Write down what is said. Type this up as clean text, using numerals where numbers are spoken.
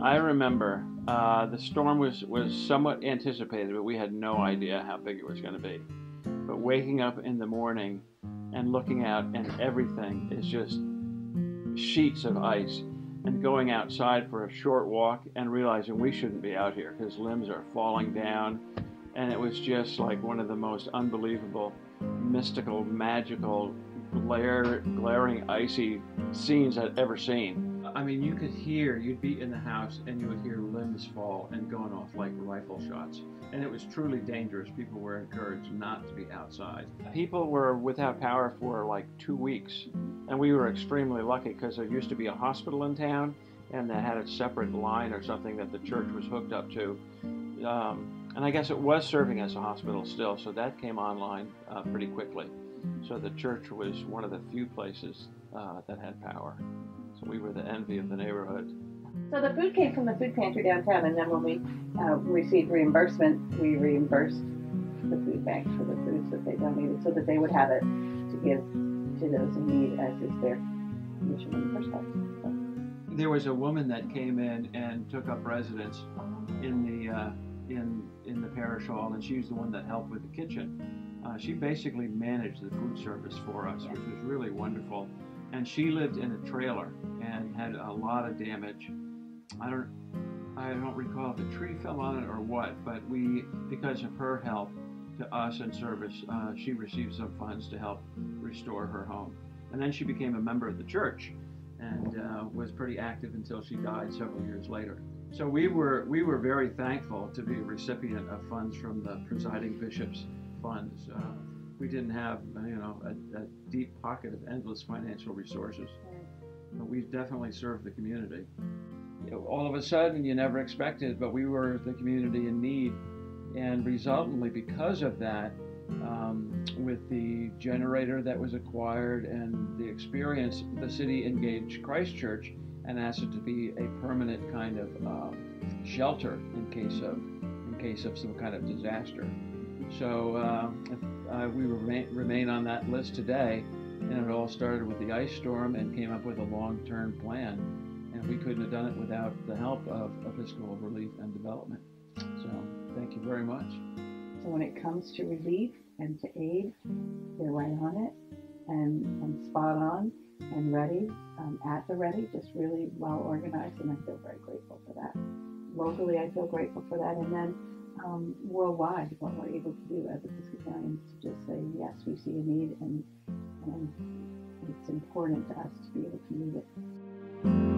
I remember the storm was somewhat anticipated, but we had no idea how big it was going to be. But waking up in the morning and looking out and everything is just sheets of ice, and going outside for a short walk and realizing we shouldn't be out here because limbs are falling down, and it was just like one of the most unbelievable, mystical, magical, glaring, icy scenes I'd ever seen. I mean, you could hear, you'd be in the house and you would hear limbs fall and going off like rifle shots. And it was truly dangerous. People were encouraged not to be outside. People were without power for like 2 weeks. And we were extremely lucky because there used to be a hospital in town and they had a separate line or something that the church was hooked up to. And I guess it was serving as a hospital still, so that came online pretty quickly. So the church was one of the few places that had power. So we were the envy of the neighborhood. So the food came from the food pantry downtown, and then when we received reimbursement, we reimbursed the food banks for the foods that they donated so that they would have it to give to those in need, as is their mission in the first place. So. There was a woman that came in and took up residence in the parish hall, and she was the one that helped with the kitchen. She basically managed the food service for us, which was really wonderful. And she lived in a trailer and had a lot of damage. I don't recall if a tree fell on it or what, but because of her help to us and service, she received some funds to help restore her home. And then she became a member of the church and was pretty active until she died several years later. So we were very thankful to be a recipient of funds from the presiding bishop's funds. We didn't have, a deep pocket of endless financial resources, but we definitely served the community. All of a sudden, you never expected, but we were the community in need, and resultantly, because of that, with the generator that was acquired and the experience, the city engaged Christ Church and asked it to be a permanent kind of shelter in case of some kind of disaster. So we remain on that list today, and it all started with the ice storm and came up with a long-term plan, and we couldn't have done it without the help of Episcopal Relief and Development. So thank you very much. So when it comes to relief and to aid, they're right on it and spot on and ready, at the ready, just really well organized, and I feel very grateful for that. Locally, I feel grateful for that, and then worldwide, what we're able to do as Episcopalians to just say, yes, we see a need, and it's important to us to be able to meet it.